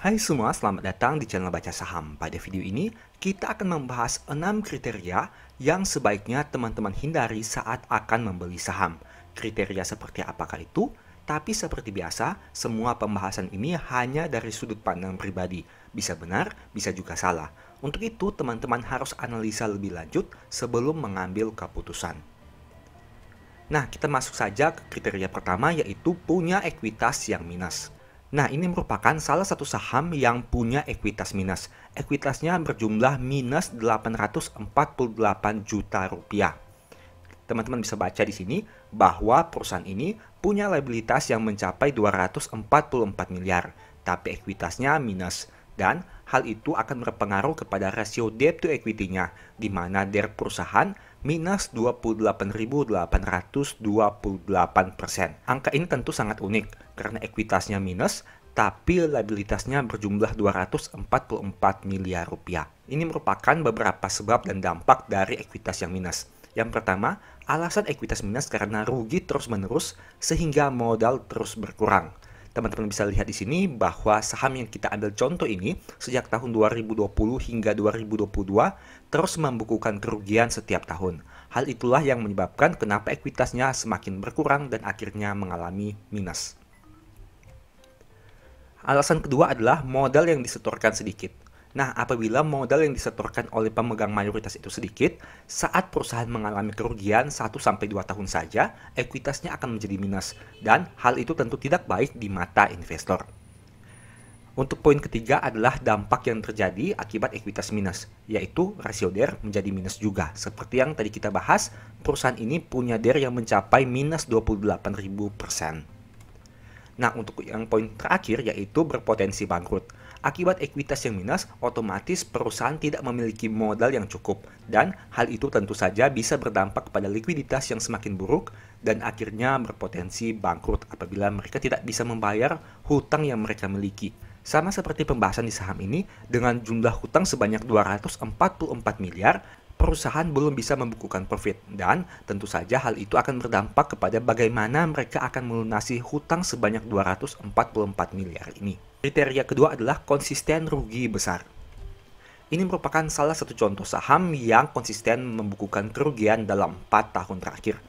Hai semua, selamat datang di channel Baca Saham. Pada video ini, kita akan membahas 6 kriteria yang sebaiknya teman-teman hindari saat akan membeli saham. Kriteria seperti apakah itu? Tapi seperti biasa, semua pembahasan ini hanya dari sudut pandang pribadi. Bisa benar, bisa juga salah. Untuk itu, teman-teman harus analisa lebih lanjut sebelum mengambil keputusan. Nah, kita masuk saja ke kriteria pertama, yaitu punya ekuitas yang minus. Nah, ini merupakan salah satu saham yang punya ekuitas minus. Ekuitasnya berjumlah minus 848 juta rupiah. Teman-teman bisa baca di sini bahwa perusahaan ini punya liabilitas yang mencapai 244 miliar, tapi ekuitasnya minus. Dan hal itu akan berpengaruh kepada rasio debt to equity-nya, di mana DER perusahaan minus 28.828%. Angka ini tentu sangat unik, karena ekuitasnya minus, tapi liabilitasnya berjumlah 244 miliar rupiah. Ini merupakan beberapa sebab dan dampak dari ekuitas yang minus. Yang pertama, alasan ekuitas minus karena rugi terus-menerus sehingga modal terus berkurang. Teman-teman bisa lihat di sini bahwa saham yang kita ambil contoh ini sejak tahun 2020 hingga 2022 terus membukukan kerugian setiap tahun. Hal itulah yang menyebabkan kenapa ekuitasnya semakin berkurang dan akhirnya mengalami minus. Alasan kedua adalah modal yang disetorkan sedikit. Nah, apabila modal yang disetorkan oleh pemegang mayoritas itu sedikit, saat perusahaan mengalami kerugian 1-2 tahun saja, ekuitasnya akan menjadi minus. Dan hal itu tentu tidak baik di mata investor. Untuk poin ketiga adalah dampak yang terjadi akibat ekuitas minus, yaitu rasio DER menjadi minus juga. Seperti yang tadi kita bahas, perusahaan ini punya DER yang mencapai minus 28.000%. Nah, untuk yang poin terakhir yaitu berpotensi bangkrut. Akibat ekuitas yang minus, otomatis perusahaan tidak memiliki modal yang cukup. Dan hal itu tentu saja bisa berdampak pada likuiditas yang semakin buruk dan akhirnya berpotensi bangkrut apabila mereka tidak bisa membayar hutang yang mereka miliki. Sama seperti pembahasan di saham ini, dengan jumlah hutang sebanyak 244 miliar, perusahaan belum bisa membukukan profit, dan tentu saja hal itu akan berdampak kepada bagaimana mereka akan melunasi hutang sebanyak 244 miliar ini. Kriteria kedua adalah konsisten rugi besar. Ini merupakan salah satu contoh saham yang konsisten membukukan kerugian dalam 4 tahun terakhir.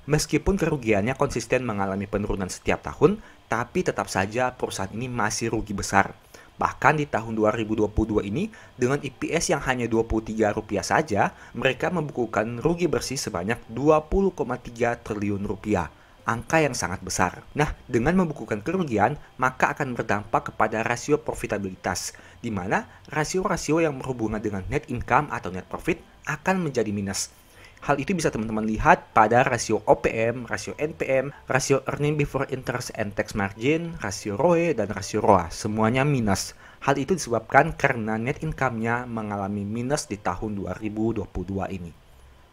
Meskipun kerugiannya konsisten mengalami penurunan setiap tahun, tapi tetap saja perusahaan ini masih rugi besar. Bahkan di tahun 2022 ini, dengan EPS yang hanya Rp23 saja, mereka membukukan rugi bersih sebanyak 20,3 triliun rupiah. Angka yang sangat besar. Nah, dengan membukukan kerugian, maka akan berdampak kepada rasio profitabilitas, di mana rasio-rasio yang berhubungan dengan net income atau net profit akan menjadi minus. Hal itu bisa teman-teman lihat pada rasio OPM, rasio NPM, rasio earning before interest and tax margin, rasio ROE, dan rasio ROA. Semuanya minus. Hal itu disebabkan karena net income-nya mengalami minus di tahun 2022 ini.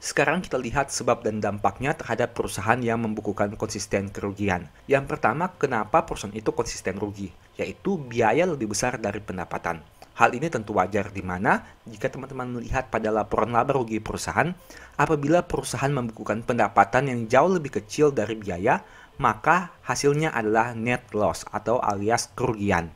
Sekarang kita lihat sebab dan dampaknya terhadap perusahaan yang membukukan konsisten kerugian. Yang pertama, kenapa perusahaan itu konsisten rugi? Yaitu biaya lebih besar dari pendapatan. Hal ini tentu wajar di mana jika teman-teman melihat pada laporan laba rugi perusahaan, apabila perusahaan membukukan pendapatan yang jauh lebih kecil dari biaya, maka hasilnya adalah net loss atau alias kerugian.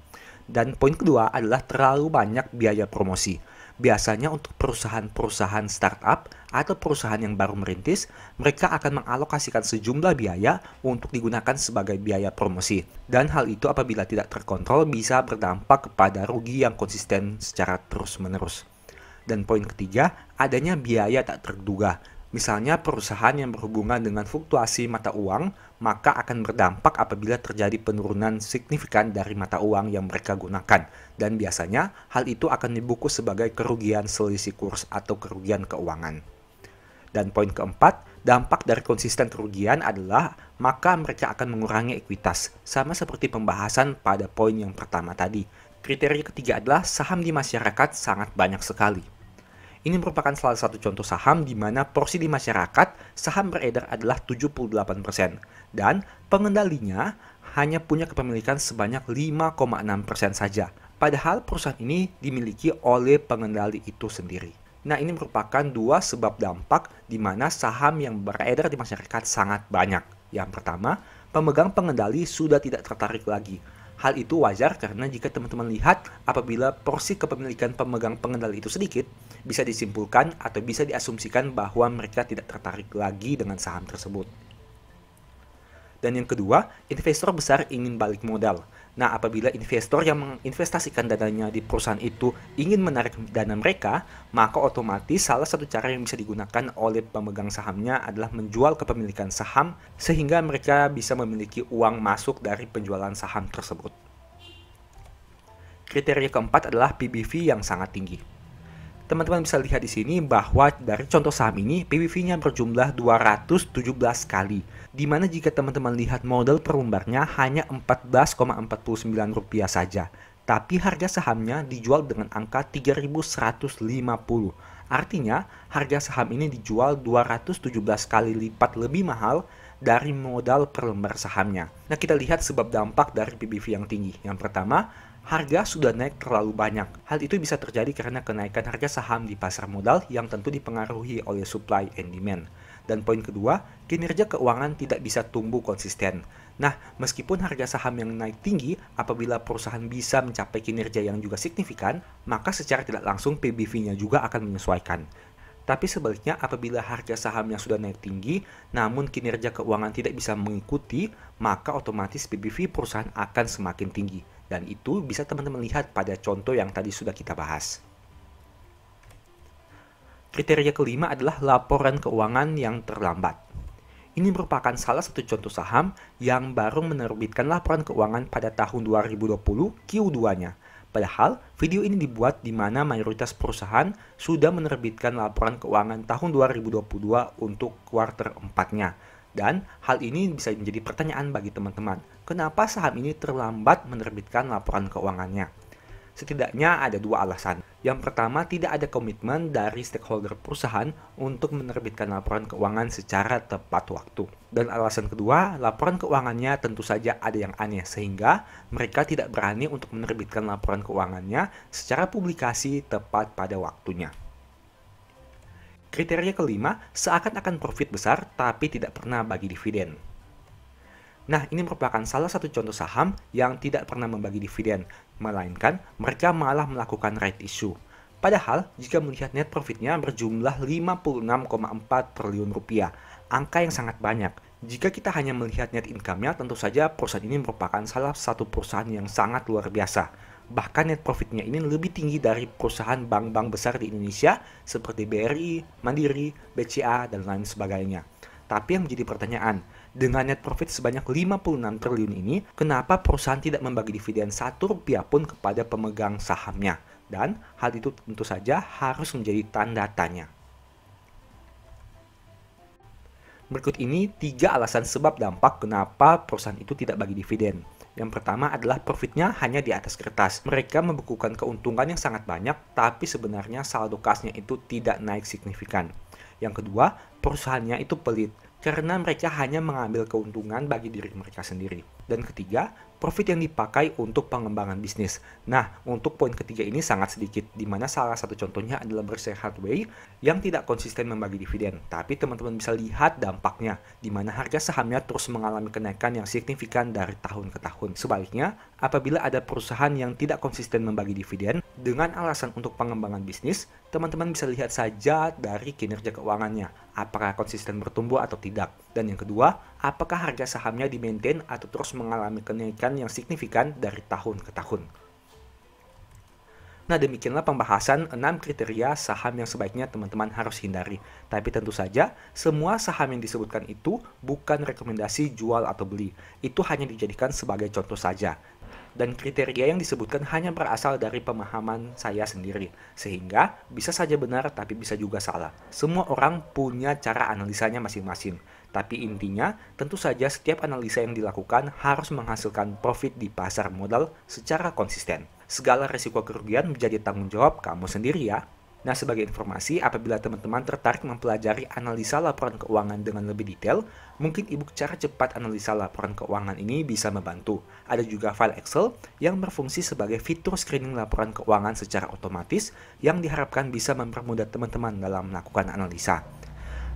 Dan poin kedua adalah terlalu banyak biaya promosi. Biasanya untuk perusahaan-perusahaan startup atau perusahaan yang baru merintis, mereka akan mengalokasikan sejumlah biaya untuk digunakan sebagai biaya promosi. Dan hal itu apabila tidak terkontrol bisa berdampak kepada rugi yang konsisten secara terus-menerus. Dan poin ketiga, adanya biaya tak terduga. Misalnya perusahaan yang berhubungan dengan fluktuasi mata uang, maka akan berdampak apabila terjadi penurunan signifikan dari mata uang yang mereka gunakan. Dan biasanya hal itu akan dibuku sebagai kerugian selisih kurs atau kerugian keuangan. Dan poin keempat, dampak dari konsisten kerugian adalah maka mereka akan mengurangi ekuitas. Sama seperti pembahasan pada poin yang pertama tadi. Kriteria ketiga adalah saham di masyarakat sangat banyak sekali. Ini merupakan salah satu contoh saham di mana porsi di masyarakat saham beredar adalah 78% dan pengendalinya hanya punya kepemilikan sebanyak 5,6% saja. Padahal perusahaan ini dimiliki oleh pengendali itu sendiri. Nah, ini merupakan dua sebab dampak di mana saham yang beredar di masyarakat sangat banyak. Yang pertama, pemegang pengendali sudah tidak tertarik lagi. Hal itu wajar karena jika teman-teman lihat apabila porsi kepemilikan pemegang pengendali itu sedikit, bisa disimpulkan atau bisa diasumsikan bahwa mereka tidak tertarik lagi dengan saham tersebut. Dan yang kedua, investor besar ingin balik modal. Nah, apabila investor yang menginvestasikan dananya di perusahaan itu ingin menarik dana mereka, maka otomatis salah satu cara yang bisa digunakan oleh pemegang sahamnya adalah menjual kepemilikan saham sehingga mereka bisa memiliki uang masuk dari penjualan saham tersebut. Kriteria keempat adalah PBV yang sangat tinggi. Teman-teman bisa lihat di sini bahwa dari contoh saham ini PBV-nya berjumlah 217 kali. Di mana jika teman-teman lihat modal per lembarnya hanya Rp14,49 saja. Tapi harga sahamnya dijual dengan angka 3.150. Artinya harga saham ini dijual 217 kali lipat lebih mahal dari modal per lembar sahamnya. Nah, kita lihat sebab dampak dari PBV yang tinggi. Yang pertama, harga sudah naik terlalu banyak. Hal itu bisa terjadi karena kenaikan harga saham di pasar modal yang tentu dipengaruhi oleh supply and demand. Dan poin kedua, kinerja keuangan tidak bisa tumbuh konsisten. Nah, meskipun harga saham yang naik tinggi, apabila perusahaan bisa mencapai kinerja yang juga signifikan, maka secara tidak langsung PBV-nya juga akan menyesuaikan. Tapi sebaliknya, apabila harga saham yang sudah naik tinggi, namun kinerja keuangan tidak bisa mengikuti, maka otomatis PBV perusahaan akan semakin tinggi. Dan itu bisa teman-teman lihat pada contoh yang tadi sudah kita bahas. Kriteria kelima adalah laporan keuangan yang terlambat. Ini merupakan salah satu contoh saham yang baru menerbitkan laporan keuangan pada tahun 2020 Q2-nya. Padahal, video ini dibuat di mana mayoritas perusahaan sudah menerbitkan laporan keuangan tahun 2022 untuk kuartal 4-nya. Dan hal ini bisa menjadi pertanyaan bagi teman-teman. Kenapa saham ini terlambat menerbitkan laporan keuangannya? Setidaknya ada dua alasan. Yang pertama, tidak ada komitmen dari stakeholder perusahaan untuk menerbitkan laporan keuangan secara tepat waktu. Dan alasan kedua, laporan keuangannya tentu saja ada yang aneh sehingga mereka tidak berani untuk menerbitkan laporan keuangannya secara publikasi tepat pada waktunya. Kriteria kelima, seakan-akan profit besar tapi tidak pernah bagi dividen. Nah, ini merupakan salah satu contoh saham yang tidak pernah membagi dividen, melainkan mereka malah melakukan right issue. Padahal, jika melihat net profitnya berjumlah 56,4 triliun rupiah, angka yang sangat banyak. Jika kita hanya melihat net income-nya, tentu saja perusahaan ini merupakan salah satu perusahaan yang sangat luar biasa. Bahkan net profitnya ini lebih tinggi dari perusahaan bank-bank besar di Indonesia seperti BRI, Mandiri, BCA, dan lain sebagainya. Tapi yang menjadi pertanyaan, dengan net profit sebanyak 56 triliun ini, kenapa perusahaan tidak membagi dividen Rp1 pun kepada pemegang sahamnya? Dan hal itu tentu saja harus menjadi tanda tanya. Berikut ini 3 alasan sebab dampak kenapa perusahaan itu tidak bagi dividen. Yang pertama adalah profitnya hanya di atas kertas. Mereka membukukan keuntungan yang sangat banyak, tapi sebenarnya saldo kasnya itu tidak naik signifikan. Yang kedua, perusahaannya itu pelit, karena mereka hanya mengambil keuntungan bagi diri mereka sendiri. Dan ketiga, profit yang dipakai untuk pengembangan bisnis. Nah, untuk poin ketiga ini sangat sedikit, di mana salah satu contohnya adalah Berkshire Hathaway yang tidak konsisten membagi dividen. Tapi teman-teman bisa lihat dampaknya, di mana harga sahamnya terus mengalami kenaikan yang signifikan dari tahun ke tahun. Sebaliknya, apabila ada perusahaan yang tidak konsisten membagi dividen dengan alasan untuk pengembangan bisnis, teman-teman bisa lihat saja dari kinerja keuangannya, apakah konsisten bertumbuh atau tidak. Dan yang kedua, apakah harga sahamnya di-maintain atau terus mengalami kenaikan yang signifikan dari tahun ke tahun. Nah, demikianlah pembahasan 6 kriteria saham yang sebaiknya teman-teman harus hindari. Tapi tentu saja, semua saham yang disebutkan itu bukan rekomendasi jual atau beli. Itu hanya dijadikan sebagai contoh saja. Dan kriteria yang disebutkan hanya berasal dari pemahaman saya sendiri. Sehingga bisa saja benar tapi bisa juga salah. Semua orang punya cara analisanya masing-masing. Tapi intinya, tentu saja setiap analisa yang dilakukan harus menghasilkan profit di pasar modal secara konsisten. Segala risiko kerugian menjadi tanggung jawab kamu sendiri ya. Nah, sebagai informasi, apabila teman-teman tertarik mempelajari analisa laporan keuangan dengan lebih detail, mungkin ebook cara cepat analisa laporan keuangan ini bisa membantu. Ada juga file Excel yang berfungsi sebagai fitur screening laporan keuangan secara otomatis yang diharapkan bisa mempermudah teman-teman dalam melakukan analisa.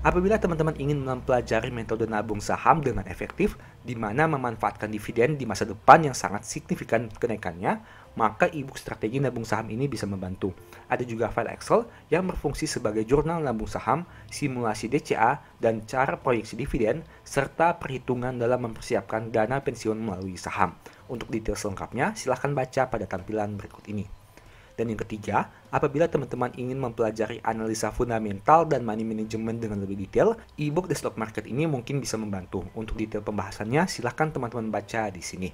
Apabila teman-teman ingin mempelajari metode nabung saham dengan efektif, di mana memanfaatkan dividen di masa depan yang sangat signifikan kenaikannya, maka e-book strategi nabung saham ini bisa membantu. Ada juga file Excel yang berfungsi sebagai jurnal nabung saham, simulasi DCA, dan cara proyeksi dividen, serta perhitungan dalam mempersiapkan dana pensiun melalui saham. Untuk detail selengkapnya, silahkan baca pada tampilan berikut ini. Dan yang ketiga, apabila teman-teman ingin mempelajari analisa fundamental dan money management dengan lebih detail, e-book The Stock Market ini mungkin bisa membantu. Untuk detail pembahasannya, silahkan teman-teman baca di sini.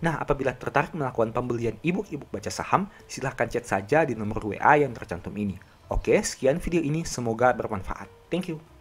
Nah, apabila tertarik melakukan pembelian e-book baca saham, silahkan chat saja di nomor WA yang tercantum ini. Oke, sekian video ini, semoga bermanfaat. Thank you.